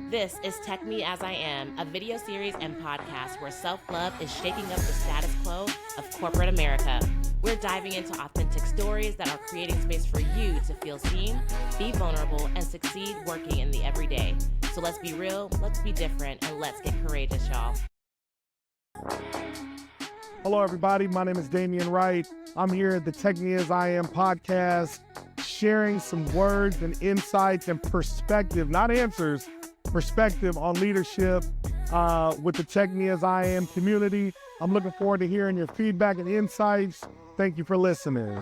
This is Tech Me As I Am, a video series and podcast where self-love is shaking up the status quo of corporate America. We're diving into authentic stories that are creating space for you to feel seen, be vulnerable, and succeed working in the everyday. So let's be real, let's be different, and let's get courageous, y'all. Hello, everybody. My name is Damion Wright. I'm here at the Tech Me As I Am podcast, sharing some words and insights and perspective, not answers, perspective on leadership with the Tech Me As I Am community. I'm looking forward to hearing your feedback and insights. Thank you for listening.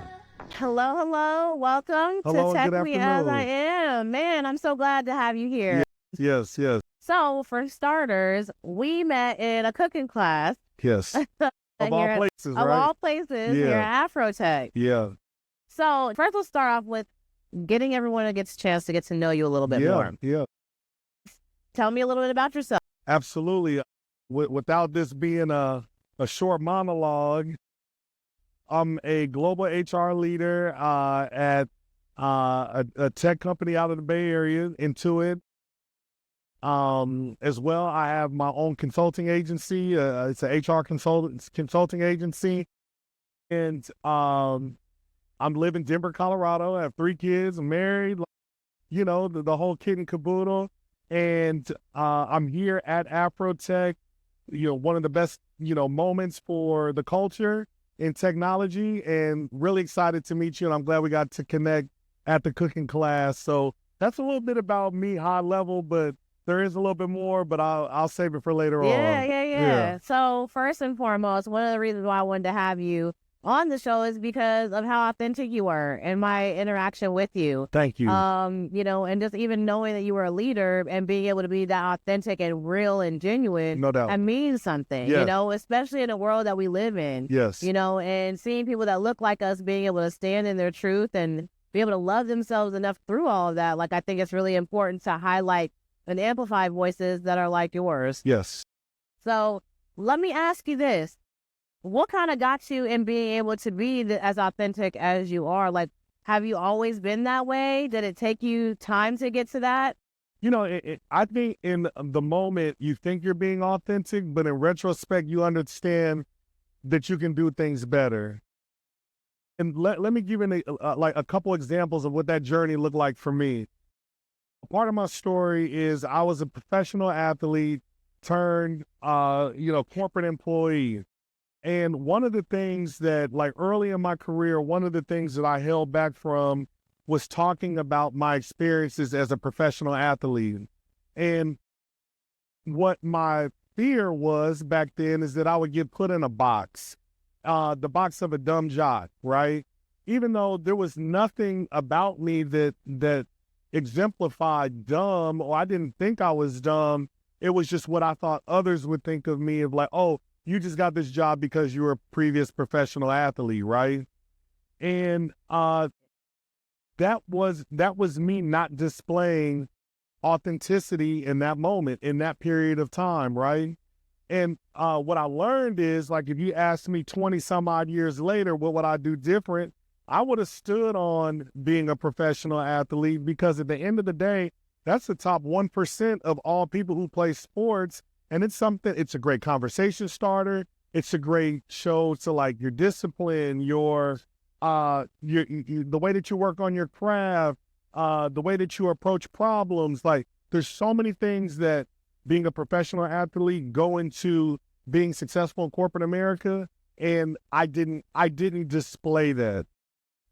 Hello. Welcome Hello, to Tech good Me As afternoon. I Am. Man, I'm so glad to have you here. Yes. So, for starters, we met in a cooking class. Of all places, right? Of all places here at Afrotech. Yeah. So, first we'll start off with getting everyone to get a chance to get to know you a little bit more. Yeah. Tell me a little bit about yourself. Absolutely. Without this being a short monologue, I'm a global HR leader at a tech company out of the Bay Area, Intuit. As well, I have my own consulting agency. It's an HR consulting agency. And I'm living in Denver, Colorado. I have 3 kids. I'm married, the whole kit and caboodle. And I'm here at Afrotech, one of the best, moments for the culture in technology, and really excited to meet you. And I'm glad we got to connect at the cooking class. So that's a little bit about me, high level, but there is a little bit more, but I'll save it for later on. Yeah. So first and foremost, one of the reasons why I wanted to have you on the show is because of how authentic you were and my interaction with you. Thank you. And just even knowing that you were a leader and being able to be that authentic and real and genuine, no doubt, that means something, yes. Especially in the world that we live in. Yes. And seeing people that look like us being able to stand in their truth and be able to love themselves enough through all of that. Like, I think it's really important to highlight and amplify voices that are like yours. Yes. So let me ask you this. What kind of got you in being able to be as authentic as you are? Like, have you always been that way? Did it take you time to get to that? I think in the moment you think you're being authentic, but in retrospect, you understand that you can do things better. And let me give you a couple examples of what that journey looked like for me. Part of my story is I was a professional athlete turned, corporate employee. And one of the things that, early in my career, one of the things that I held back from was talking about my experiences as a professional athlete. And what my fear was back then is that I would get put in a box, the box of a dumb jock, right? Even though there was nothing about me that exemplified dumb, or I didn't think I was dumb. It was just what I thought others would think of me, of like, oh, you just got this job because you were a previous professional athlete, right? And that was me not displaying authenticity in that moment, in that period of time, right? And what I learned is, if you asked me 20 some odd years later, what would I do different? I would have stood on being a professional athlete, because at the end of the day, that's the top 1% of all people who play sports. And it's a great conversation starter. It's a great show to your discipline, your the way that you work on your craft, the way that you approach problems. There's so many things that being a professional athlete go into being successful in corporate America. And I didn't display that.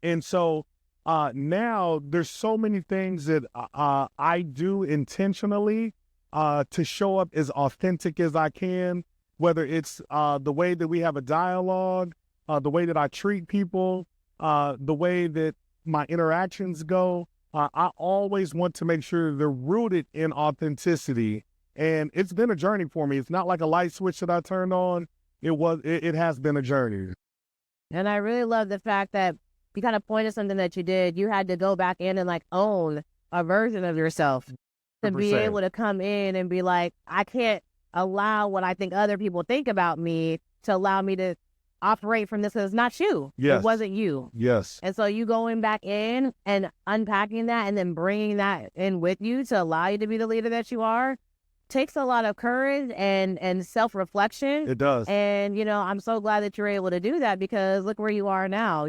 And so now there's so many things that I do intentionally to show up as authentic as I can, whether it's the way that we have a dialogue, the way that I treat people, the way that my interactions go. I always want to make sure they're rooted in authenticity. And it's been a journey for me. It's not like a light switch that I turned on. It has been a journey. And I really love the fact that you kind of pointed something that you did. You had to go back in and own a version of yourself to 100%. be able to come in and be like, I can't allow what I think other people think about me to allow me to operate from this because it's not you. Yes. It wasn't you. Yes. And so you going back in and unpacking that and then bringing that in with you to allow you to be the leader that you are takes a lot of courage and self-reflection. It does. And, I'm so glad that you're able to do that because look where you are now,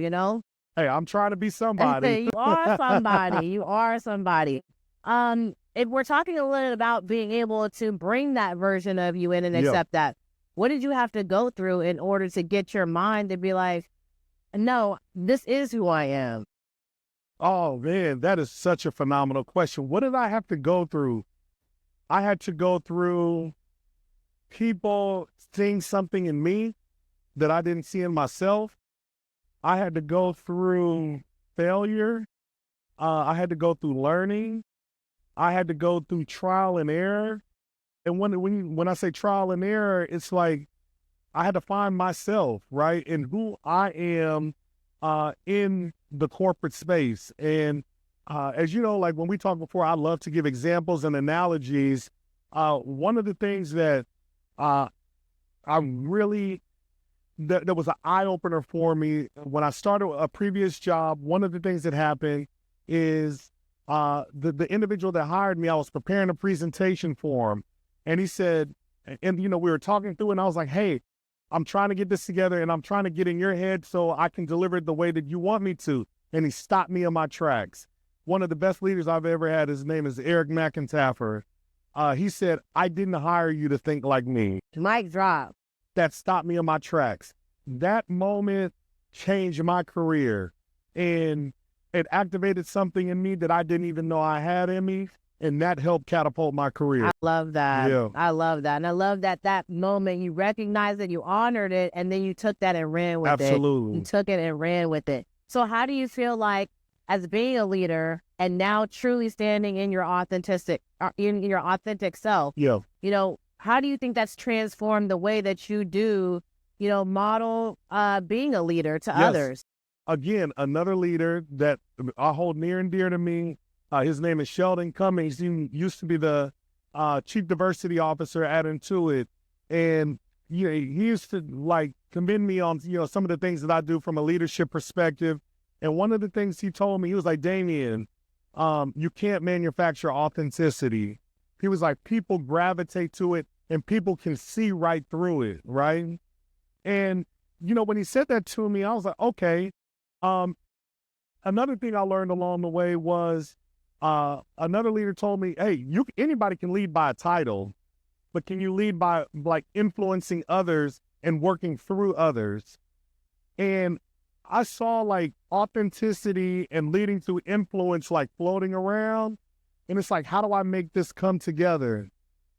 Hey, I'm trying to be somebody. You are somebody. You are somebody. If we're talking a little bit about being able to bring that version of you in and accept that, what did you have to go through in order to get your mind to be like, no, this is who I am? Oh, man, that is such a phenomenal question. What did I have to go through? I had to go through people seeing something in me that I didn't see in myself. I had to go through failure. I had to go through learning. I had to go through trial and error. And when I say trial and error, it's like I had to find myself, right, and who I am in the corporate space. And as you know, like when we talked before, I love to give examples and analogies. One of the things that that was an eye-opener for me when I started a previous job, one of the things that happened is the individual that hired me, I was preparing a presentation for him. And he said, and we were talking through, and I was like, hey, I'm trying to get this together, and I'm trying to get in your head so I can deliver it the way that you want me to. And he stopped me in my tracks. One of the best leaders I've ever had, his name is Eric McIntyre. He said, I didn't hire you to think like me. Mic drop. That stopped me in my tracks. That moment changed my career, and it activated something in me that I didn't even know I had in me. And that helped catapult my career. I love that. Yeah. I love that. And I love that moment you recognized it, you honored it, and then you took that and ran with it. Absolutely. You took it and ran with it. So how do you feel like as being a leader and now truly standing in your authentic self? Yeah. How do you think that's transformed the way that you do, model being a leader to others? Again, another leader that I hold near and dear to me. His name is Sheldon Cummings. He used to be the chief diversity officer at Intuit. And he used to commend me on, some of the things that I do from a leadership perspective. And one of the things he told me, he was like, Damion, you can't manufacture authenticity. He was like, people gravitate to it and people can see right through it, right? And, when he said that to me, I was like, okay. Another thing I learned along the way was, another leader told me, hey, anybody can lead by a title, but can you lead by influencing others and working through others? And I saw authenticity and leading through influence floating around. And it's how do I make this come together?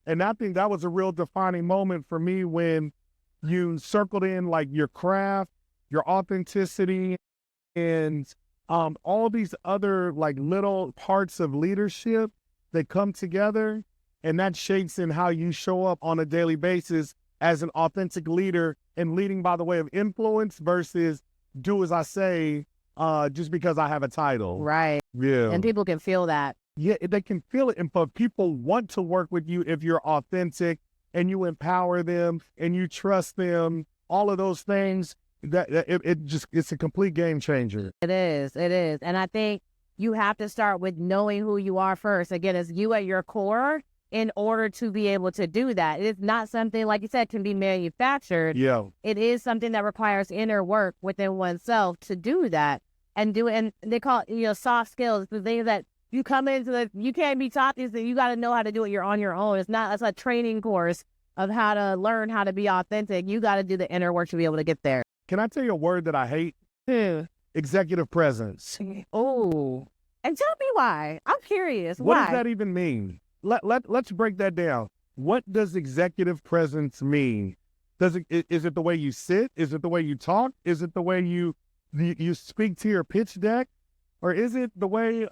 And I think that was a real defining moment for me when you circled in your craft, your authenticity, and all these other little parts of leadership that come together, and that shapes in how you show up on a daily basis as an authentic leader and leading by the way of influence versus do as I say just because I have a title. Right. Yeah. And people can feel that. Yeah, they can feel it. But people want to work with you if you're authentic and you empower them and you trust them, all of those things. It's a complete game changer. It is. And I think you have to start with knowing who you are first. Again, it's you at your core in order to be able to do that. It's not something, like you said, can be manufactured. Yeah. It is something that requires inner work within oneself to do that and do it. And they call it, soft skills, the things that you come into you can't be taught these things. You got to know how to do it. You're on your own. It's a training course of how to learn how to be authentic. You got to do the inner work to be able to get there. Can I tell you a word that I hate? Executive presence. Oh, and tell me why. I'm curious. What why? does that even mean? Let's break that down. What does executive presence mean? Is it the way you sit? Is it the way you talk? Is it the way you speak to your pitch deck? Or is it the way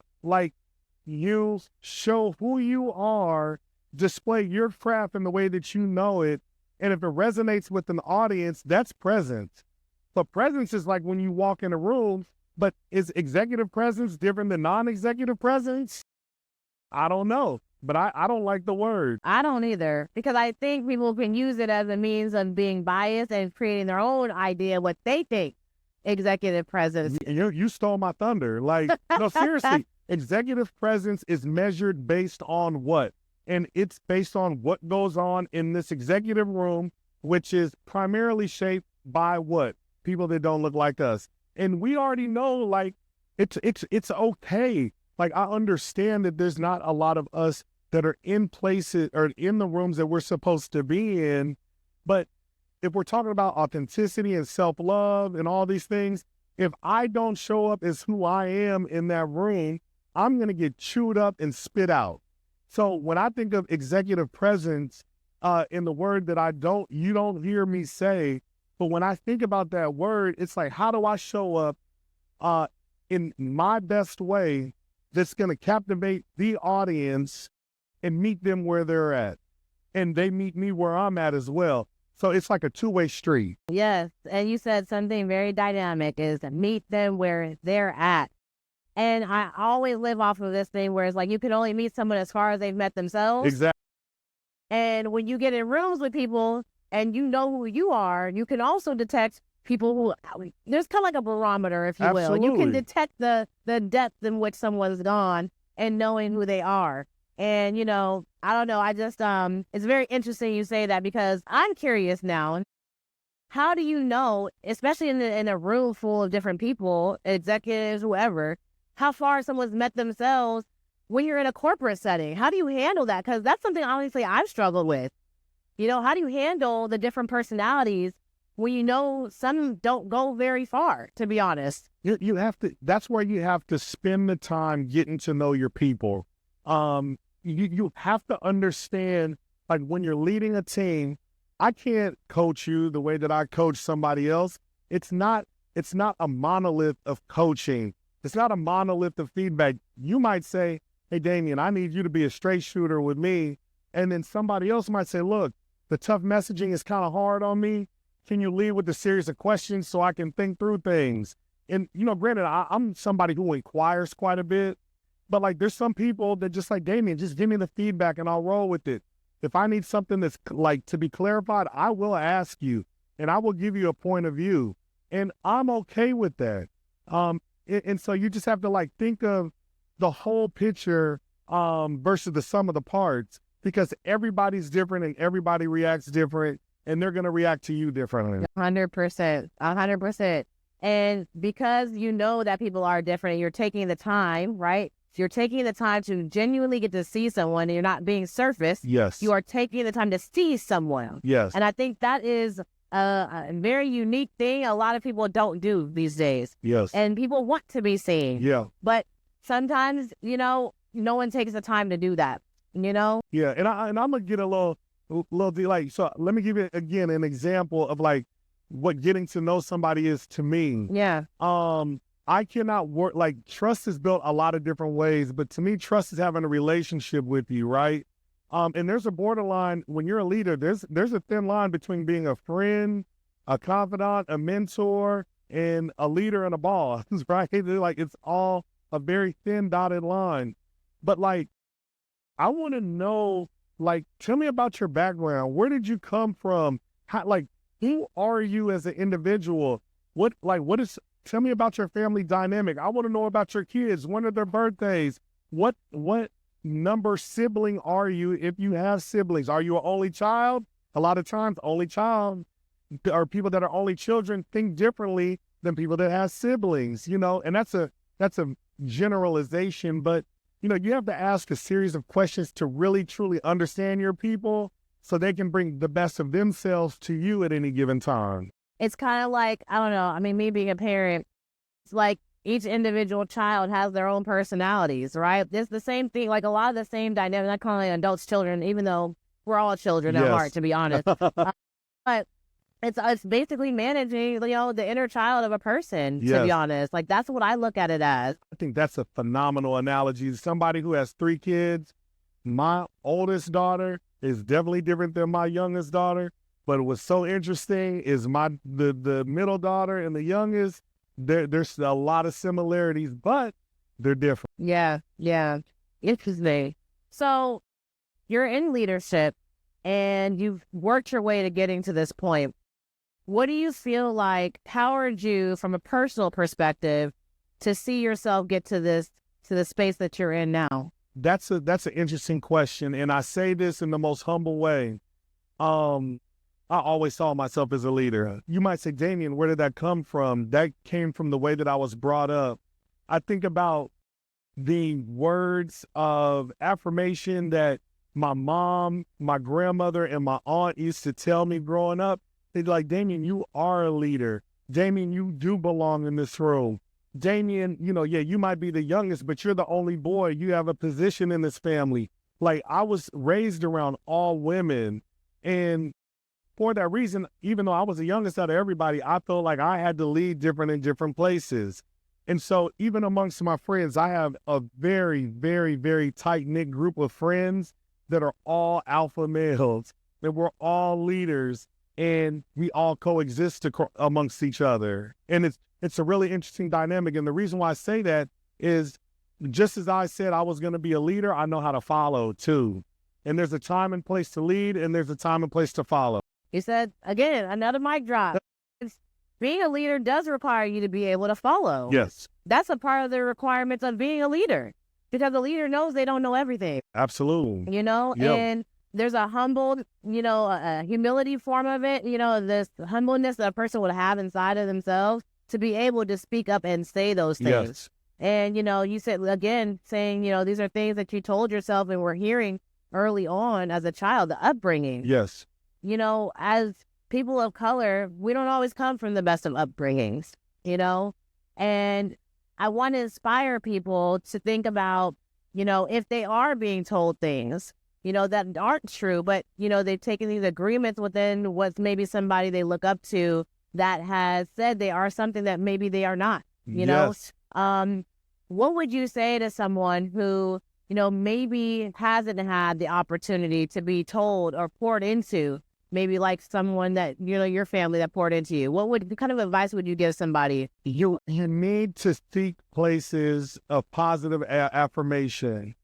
you show who you are, display your craft in the way that you know it, and if it resonates with an audience, that's presence. So presence is when you walk in a room, but is executive presence different than non-executive presence? I don't know. but I don't like the word. I don't either, because I think people can use it as a means of being biased and creating their own idea of what they think executive presence. You stole my thunder. Like, no, seriously, executive presence is measured based on what? And it's based on what goes on in this executive room, which is primarily shaped by what? People that don't look like us. And we already know, like, it's okay. Like, I understand that there's not a lot of us that are in places or in the rooms that we're supposed to be in. But if we're talking about authenticity and self-love and all these things, if I don't show up as who I am in that room, I'm going to get chewed up and spit out. So when I think of executive presence, in the word that you don't hear me say, but when I think about that word, it's like, how do I show up in my best way that's going to captivate the audience and meet them where they're at, and they meet me where I'm at as well. So it's like a two-way street. Yes, and you said something very dynamic, is meet them where they're at. And I always live off of this thing where it's like you can only meet someone as far as they've met themselves. Exactly. And when you get in rooms with people and you know who you are, you can also detect people who, there's kind of like a barometer, if you will. Absolutely. You can detect the depth in which someone's gone and knowing who they are. And, I don't know, I just, it's very interesting you say that, because I'm curious now. How do you know, especially in a room full of different people, executives, whoever, how far someone's met themselves when you're in a corporate setting? How do you handle that? Because that's something, honestly, I've struggled with. How do you handle the different personalities when some don't go very far, to be honest? You have to, that's where you have to spend the time getting to know your people. You have to understand, like, when you're leading a team, I can't coach you the way that I coach somebody else. It's not a monolith of coaching. It's not a monolith of feedback. You might say, hey, Damion, I need you to be a straight shooter with me. And then somebody else might say, look, the tough messaging is kind of hard on me. Can you lead with a series of questions so I can think through things? And, granted, I'm somebody who inquires quite a bit, but, like, there's some people that just like, Damion, just give me the feedback and I'll roll with it. If I need something that's like to be clarified, I will ask you and I will give you a point of view, and I'm okay with that. And so you just have to, like, think of the whole picture versus the sum of the parts, because everybody's different and everybody reacts different, and they're going to react to you differently. 100%, 100%. And because you know that people are different, you're taking the time, right? You're taking the time to genuinely get to see someone, and you're not being surface. Yes. You are taking the time to see someone. Yes. And I think that is a very unique thing a lot of people don't do these days. Yes. And people want to be seen. Yeah. But sometimes, no one takes the time to do that, Yeah. And I'm going to get a little like, so let me give you, again, an example of, like, what getting to know somebody is to me. Yeah. I cannot work, like, trust is built a lot of different ways, but to me, trust is having a relationship with you, right? And there's a borderline when you're a leader. There's a thin line between being a friend, a confidant, a mentor, and a leader and a boss, right? Like, it's all a very thin dotted line. But, like, I want to know, like, tell me about your background. Where did you come from? How, like, who are you as an individual? Tell me about your family dynamic. I want to know about your kids. When are their birthdays? What number sibling are you if you have siblings? Are you an only child? A lot of times, only child or people that are only children think differently than people that have siblings, and that's a generalization, but, you have to ask a series of questions to really, truly understand your people so they can bring the best of themselves to you at any given time. It's kind of like, I don't know, I mean, me being a parent, it's like each individual child has their own personalities, right? It's the same thing, like a lot of the same dynamics. Not calling adults children, even though we're all children at heart, to be honest. But it's basically managing, the inner child of a person, to be honest. Like, that's what I look at it as. I think that's a phenomenal analogy. Somebody who has 3 kids, my oldest daughter is definitely different than my youngest daughter. But what's so interesting is the middle daughter and the youngest, there's a lot of similarities, but they're different. Yeah. Interesting. So you're in leadership and you've worked your way to getting to this point. What do you feel like powered you from a personal perspective to see yourself get to the space that you're in now? That's an interesting question, and I say this in the most humble way. I always saw myself as a leader. You might say, Damion, where did that come from? That came from the way that I was brought up. I think about the words of affirmation that my mom, my grandmother, and my aunt used to tell me growing up. They'd like, Damion, you are a leader. Damion, you do belong in this room. Damion, you might be the youngest, but you're the only boy. You have a position in this family. Like, I was raised around all women. And for that reason, even though I was the youngest out of everybody, I felt like I had to lead different in different places. And so even amongst my friends, I have a very, very, very tight-knit group of friends that are all alpha males, that we're all leaders, and we all coexist amongst each other. And it's a really interesting dynamic. And the reason why I say that is, just as I said I was going to be a leader, I know how to follow too. And there's a time and place to lead, and there's a time and place to follow. You said, again, another mic drop. Being a leader does require you to be able to follow. Yes. That's a part of the requirements of being a leader, because the leader knows they don't know everything. Absolutely. Yep. And there's a humble, a humility form of it, this humbleness that a person would have inside of themselves to be able to speak up and say those things. Yes. And, you said, again, saying, these are things that you told yourself and were hearing early on as a child, the upbringing. Yes. As people of color, we don't always come from the best of upbringings, and I want to inspire people to think about, if they are being told things, that aren't true, but, they've taken these agreements within what's maybe somebody they look up to that has said they are something that maybe they are not, Yes. What would you say to someone who, maybe hasn't had the opportunity to be told or poured into, maybe like someone that, your family that poured into you? What kind of advice would you give somebody? You need to seek places of positive affirmation.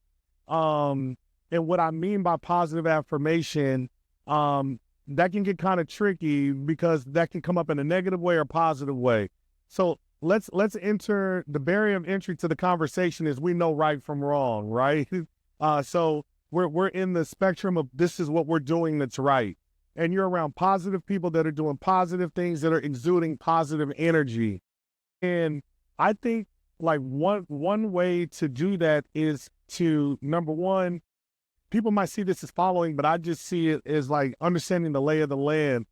And what I mean by positive affirmation, that can get kind of tricky because that can come up in a negative way or positive way. So let's enter the barrier of entry to the conversation is we know right from wrong, right? So we're in the spectrum of this is what we're doing that's right. And you're around positive people that are doing positive things, that are exuding positive energy. And I think like one way to do that is to, number one, people might see this as following, but I just see it as like understanding the lay of the land.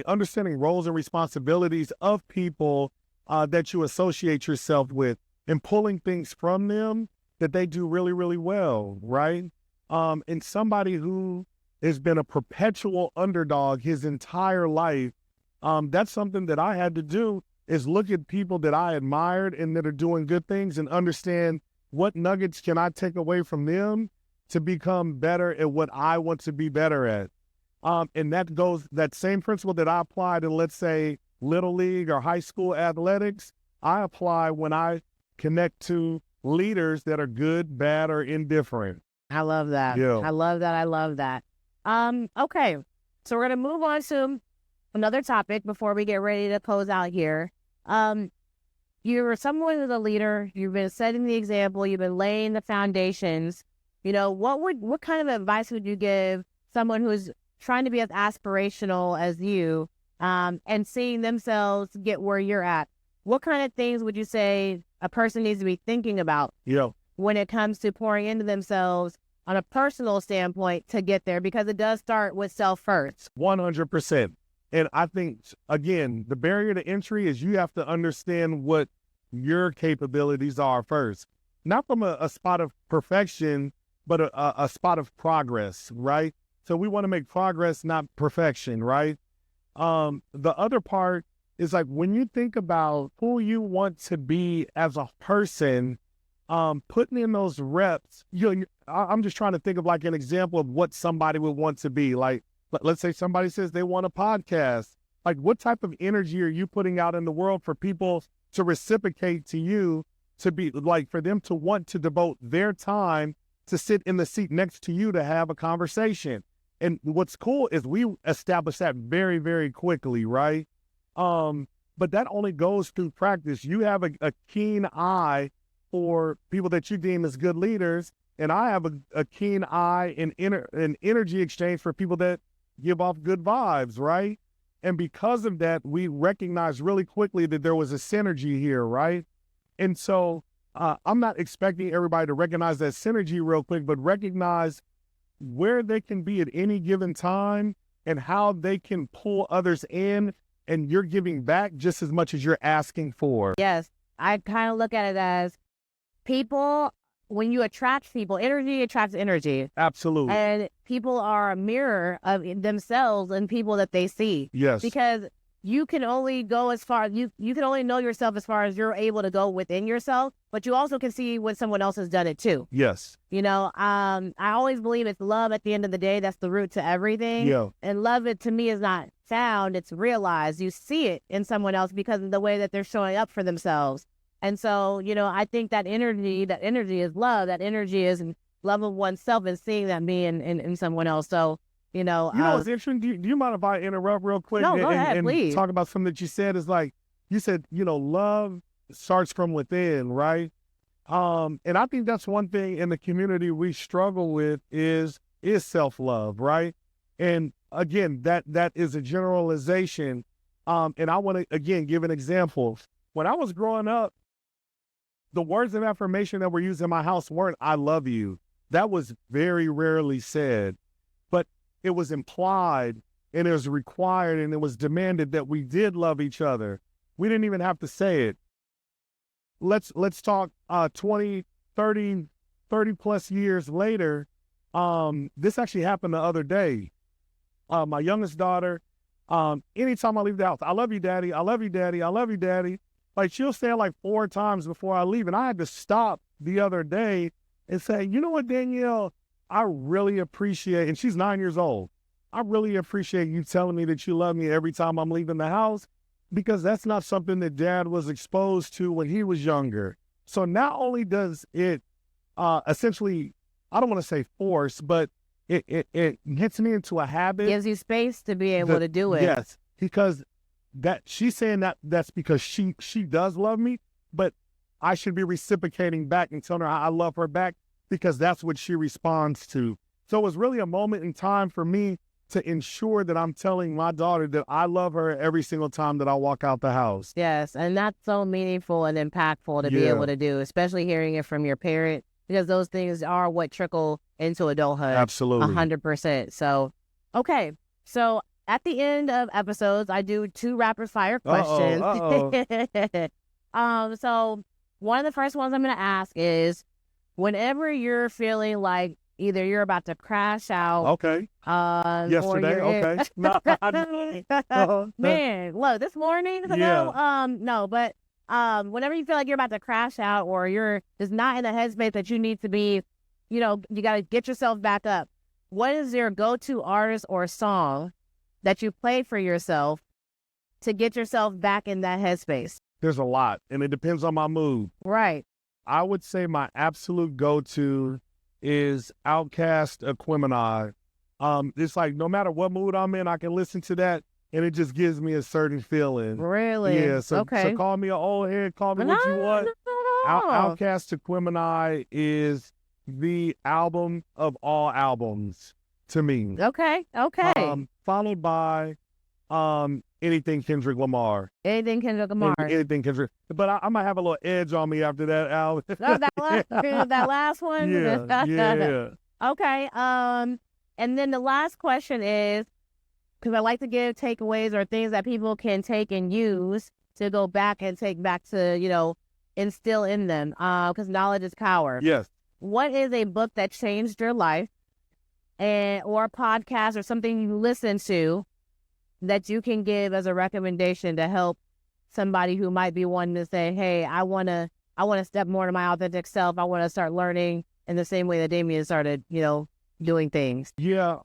Understanding roles and responsibilities of people that you associate yourself with and pulling things from them that they do really, really well, right? And somebody who has been a perpetual underdog his entire life, that's something that I had to do, is look at people that I admired and that are doing good things and understand what nuggets can I take away from them to become better at what I want to be better at. And that same principle that I applied in, let's say, Little League or high school athletics, I apply when I connect to leaders that are good, bad, or indifferent. I love that. Yeah. I love that. Okay. So we're going to move on to another topic before we get ready to close out here. You're someone who's a leader. You've been setting the example. You've been laying the foundations. What kind of advice would you give someone who's trying to be as aspirational as you, and seeing themselves get where you're at? What kind of things would you say a person needs to be thinking about when it comes to pouring into themselves on a personal standpoint to get there? Because it does start with self first. 100%. And I think, again, the barrier to entry is you have to understand what your capabilities are first. Not from a spot of perfection, but a spot of progress, right? So we want to make progress, not perfection, right? The other part is like when you think about who you want to be as a person, putting in those reps, I'm just trying to think of like an example of what somebody would want to be. Like, let's say somebody says they want a podcast. Like, what type of energy are you putting out in the world for people to reciprocate to you, to be like, for them to want to devote their time to sit in the seat next to you to have a conversation. And what's cool is we established that very, very quickly, right? But that only goes through practice. You have a keen eye for people that you deem as good leaders, and I have a keen eye and energy exchange for people that give off good vibes, right? And because of that, we recognized really quickly that there was a synergy here, right? And so I'm not expecting everybody to recognize that synergy real quick, but recognize where they can be at any given time and how they can pull others in, and you're giving back just as much as you're asking for. Yes. I kind of look at it as people, when you attract people, energy attracts energy. Absolutely. And people are a mirror of themselves and people that they see. Yes. Because you can only go as far, you can only know yourself as far as you're able to go within yourself, but you also can see when someone else has done it too. Yes. You know, I always believe it's love at the end of the day. That's the root to everything. Yeah. And love, it to me, is not found, it's realized. You see it in someone else because of the way that they're showing up for themselves. And so, you know, I think that energy is love. That energy is love of oneself and seeing that me in someone else. So, you know. What's interesting? Do you mind if I interrupt real quick? No, go ahead, please. Talk about something that you said. Is like, you said, you know, love starts from within, right? And I think that's one thing in the community we struggle with is self-love, right? And again, that is a generalization. And I want to, again, give an example. When I was growing up, the words of affirmation that were used in my house weren't "I love you." That was very rarely said, but it was implied and it was required and it was demanded that we did love each other. We didn't even have to say it. Let's talk 20, 30 plus years later. This actually happened the other day. My youngest daughter, anytime I leave the house, "I love you, Daddy. I love you, Daddy. I love you, Daddy." Like, she'll say it like 4 times before I leave. And I had to stop the other day and say, "You know what, Danielle, I really appreciate," and she's 9 years old, "I really appreciate you telling me that you love me every time I'm leaving the house, because that's not something that Dad was exposed to when he was younger." So not only does it essentially, I don't want to say force, but it gets me into a habit. Gives you space to be able to do it. Yes, because that she's saying that's because she does love me, but I should be reciprocating back and telling her I love her back, because that's what she responds to. So it was really a moment in time for me to ensure that I'm telling my daughter that I love her every single time that I walk out the house. Yes, and that's so meaningful and impactful to be able to do, especially hearing it from your parent, because those things are what trickle into adulthood. Absolutely. 100%. So, okay. So at the end of episodes, I do 2 rapid fire questions. So one of the first ones I'm going to ask is, whenever you're feeling like either you're about to crash out. Okay. Yesterday. Okay. Man, look, this morning. Yeah. But whenever you feel like you're about to crash out, or you're just not in the headspace that you need to be, you know, you got to get yourself back up. What is your go-to artist or song that you play for yourself to get yourself back in that headspace? There's a lot, and it depends on my mood. Right. I would say my absolute go-to is Outkast Aquemini. It's like no matter what mood I'm in, I can listen to that, and it just gives me a certain feeling. Really? Yeah. So, okay. So call me an old head, call me what you want. Outkast Aquemini is the album of all albums to me. Okay. Followed by anything Kendrick Lamar. Anything Kendrick Lamar. Anything Kendrick. But I might have a little edge on me after that album. that last one? Yeah. Okay. And then the last question is, because I like to give takeaways or things that people can take and use to go back and take back to, you know, instill in them. Because knowledge is power. Yes. What is a book that changed your life, or a podcast or something you listen to that you can give as a recommendation to help somebody who might be wanting to say, hey, I want to step more to my authentic self. I want to start learning in the same way that Damion started, you know, doing things. Yeah.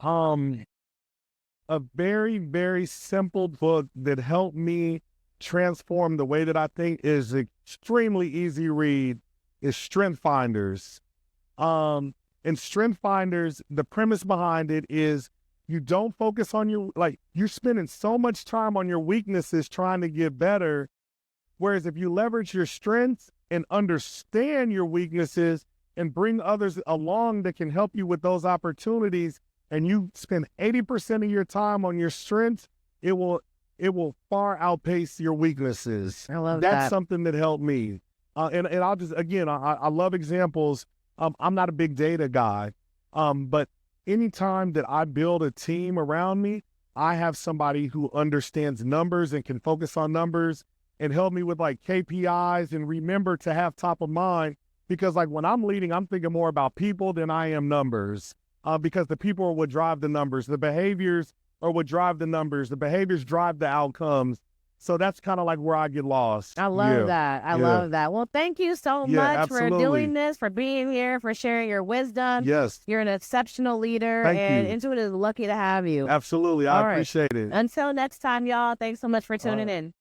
A very, very simple book that helped me transform the way that I think is extremely easy read is Strength Finders. And And Strength Finders, the premise behind it is you don't focus on you're spending so much time on your weaknesses trying to get better. Whereas if you leverage your strengths and understand your weaknesses and bring others along that can help you with those opportunities, and you spend 80% of your time on your strengths, it will far outpace your weaknesses. I love that. That's something that helped me. And I'll just, again, I love examples. I'm not a big data guy, but anytime that I build a team around me, I have somebody who understands numbers and can focus on numbers and help me with like KPIs and remember to have top of mind. Because like when I'm leading, I'm thinking more about people than I am numbers, because the people are what drive the numbers. The behaviors are what drive the numbers. The behaviors drive the outcomes. So that's kind of like where I get lost. I love that. I love that. Well, thank you so much absolutely. for doing this, for being here, for sharing your wisdom. Yes. You're an exceptional leader, Thank and you. Intuit is lucky to have you. Absolutely. I appreciate it. Until next time, y'all, thanks so much for tuning in.